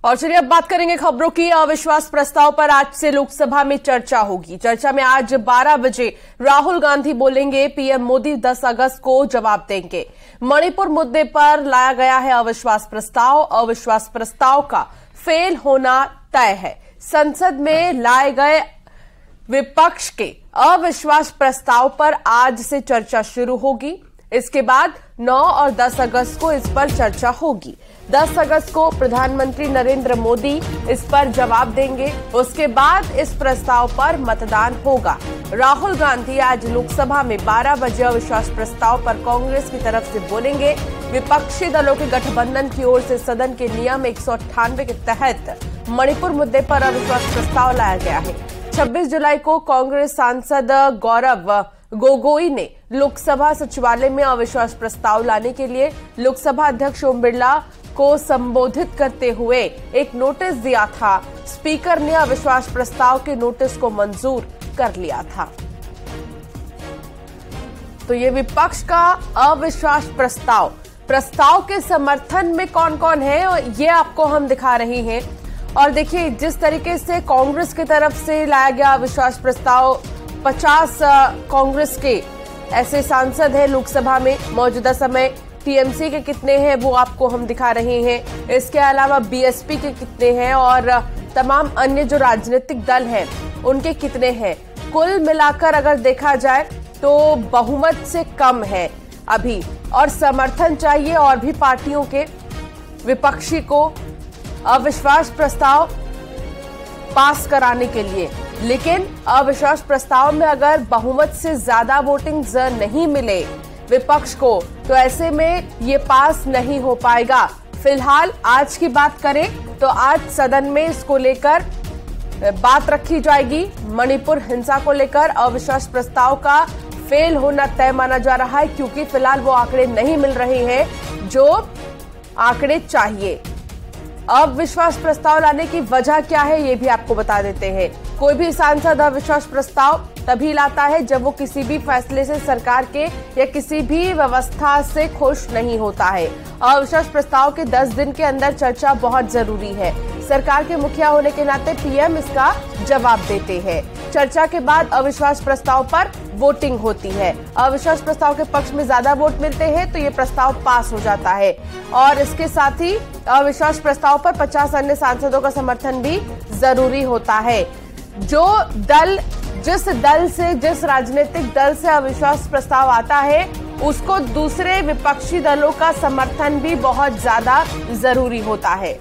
और चलिए अब बात करेंगे खबरों की। अविश्वास प्रस्ताव पर आज से लोकसभा में चर्चा होगी। चर्चा में आज 12 बजे राहुल गांधी बोलेंगे, पीएम मोदी 10 अगस्त को जवाब देंगे। मणिपुर मुद्दे पर लाया गया है अविश्वास प्रस्ताव। अविश्वास प्रस्ताव का फेल होना तय है। संसद में लाए गए विपक्ष के अविश्वास प्रस्ताव पर आज से चर्चा शुरू होगी। इसके बाद 9 और 10 अगस्त को इस पर चर्चा होगी। 10 अगस्त को प्रधानमंत्री नरेंद्र मोदी इस पर जवाब देंगे। उसके बाद इस प्रस्ताव पर मतदान होगा। राहुल गांधी आज लोकसभा में 12 बजे अविश्वास प्रस्ताव पर कांग्रेस की तरफ से बोलेंगे। विपक्षी दलों के गठबंधन की ओर से सदन के नियम 198 के तहत मणिपुर मुद्दे पर अविश्वास प्रस्ताव लाया गया है। 26 जुलाई को कांग्रेस सांसद गौरव गोगोई ने लोकसभा सचिवालय में अविश्वास प्रस्ताव लाने के लिए लोकसभा अध्यक्ष ओम बिरला को संबोधित करते हुए एक नोटिस दिया था। स्पीकर ने अविश्वास प्रस्ताव के नोटिस को मंजूर कर लिया था। तो ये विपक्ष का अविश्वास प्रस्ताव के समर्थन में कौन कौन है ये आपको हम दिखा रहे हैं। और देखिए, जिस तरीके से कांग्रेस की तरफ से लाया गया अविश्वास प्रस्ताव, 50 कांग्रेस के ऐसे सांसद हैं लोकसभा में मौजूदा समय। टीएमसी के कितने हैं वो आपको हम दिखा रहे हैं। इसके अलावा बीएसपी के कितने हैं और तमाम अन्य जो राजनीतिक दल हैं उनके कितने हैं। कुल मिलाकर अगर देखा जाए तो बहुमत से कम है अभी, और समर्थन चाहिए और भी पार्टियों के विपक्षी को अविश्वास प्रस्ताव पास कराने के लिए। लेकिन अविश्वास प्रस्ताव में अगर बहुमत से ज्यादा वोटिंग नहीं मिले विपक्ष को, तो ऐसे में ये पास नहीं हो पाएगा। फिलहाल आज की बात करें तो आज सदन में इसको लेकर बात रखी जाएगी। मणिपुर हिंसा को लेकर अविश्वास प्रस्ताव का फेल होना तय माना जा रहा है, क्योंकि फिलहाल वो आंकड़े नहीं मिल रहे हैं जो आंकड़े चाहिए। अविश्वास प्रस्ताव लाने की वजह क्या है ये भी आपको बता देते हैं। कोई भी सांसद अविश्वास प्रस्ताव तभी लाता है जब वो किसी भी फैसले से सरकार के या किसी भी व्यवस्था से खुश नहीं होता है। अविश्वास प्रस्ताव के 10 दिन के अंदर चर्चा बहुत जरूरी है। सरकार के मुखिया होने के नाते पीएम इसका जवाब देते हैं। चर्चा के बाद अविश्वास प्रस्ताव पर वोटिंग होती है। अविश्वास प्रस्ताव के पक्ष में ज्यादा वोट मिलते हैं तो ये प्रस्ताव पास हो जाता है। और इसके साथ ही अविश्वास प्रस्ताव पर 50 अन्य सांसदों का समर्थन भी जरूरी होता है। जिस राजनीतिक दल से अविश्वास प्रस्ताव आता है उसको दूसरे विपक्षी दलों का समर्थन भी बहुत ज्यादा जरूरी होता है।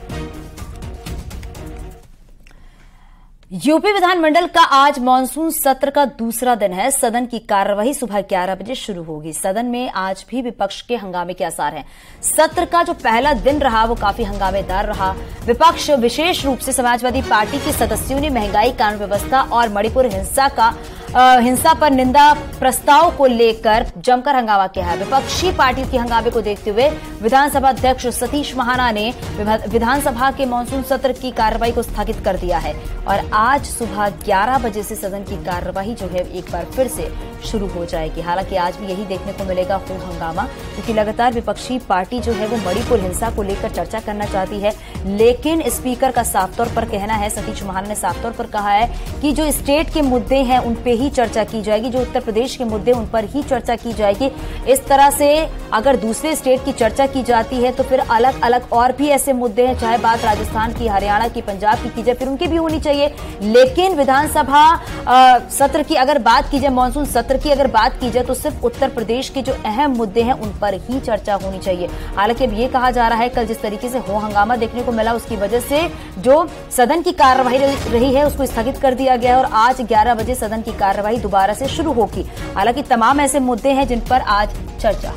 यूपी विधानमंडल का आज मानसून सत्र का दूसरा दिन है। सदन की कार्यवाही सुबह 11 बजे शुरू होगी। सदन में आज भी विपक्ष के हंगामे के आसार हैं। सत्र का जो पहला दिन रहा वो काफी हंगामेदार रहा। विपक्ष विशेष रूप से समाजवादी पार्टी के सदस्यों ने महंगाई, कानून व्यवस्था और मणिपुर हिंसा पर निंदा प्रस्ताव को लेकर जमकर हंगामा किया है। विपक्षी पार्टियों के हंगामे को देखते हुए विधानसभा अध्यक्ष सतीश महाना ने विधानसभा के मानसून सत्र की कार्यवाही को स्थगित कर दिया है और आज सुबह 11 बजे से सदन की कार्यवाही जो है एक बार फिर से शुरू हो जाएगी। हालांकि आज भी यही देखने को मिलेगा खूब हंगामा, क्योंकि लगातार विपक्षी पार्टी जो है वो मणिपुर हिंसा को लेकर चर्चा करना चाहती है। लेकिन स्पीकर का साफ तौर पर कहना है, सतीश महाना ने साफ तौर पर कहा है कि जो स्टेट के मुद्दे हैं उन पे ही चर्चा की जाएगी, जो उत्तर प्रदेश के मुद्दे उन पर ही चर्चा की जाएगी। इस तरह से अगर दूसरे स्टेट की चर्चा की जाती है तो फिर अलग अलग और भी ऐसे मुद्दे हैं, चाहे बात राजस्थान की, हरियाणा की, पंजाब की जाए, फिर उनकी भी होनी चाहिए। लेकिन विधानसभा सत्र की अगर बात की जाए, मानसून सत्र की अगर बात की जाए, तो सिर्फ उत्तर प्रदेश के जो अहम मुद्दे हैं उन पर ही चर्चा होनी चाहिए। हालांकि अब ये कहा जा रहा है कल जिस तरीके से हो हंगामा देखने को मिला उसकी वजह से जो सदन की कार्यवाही रही है उसको स्थगित कर दिया गया है और आज 11 बजे सदन की कार्यवाही दोबारा से शुरू होगी। हालांकि तमाम ऐसे मुद्दे हैं जिन पर आज चर्चा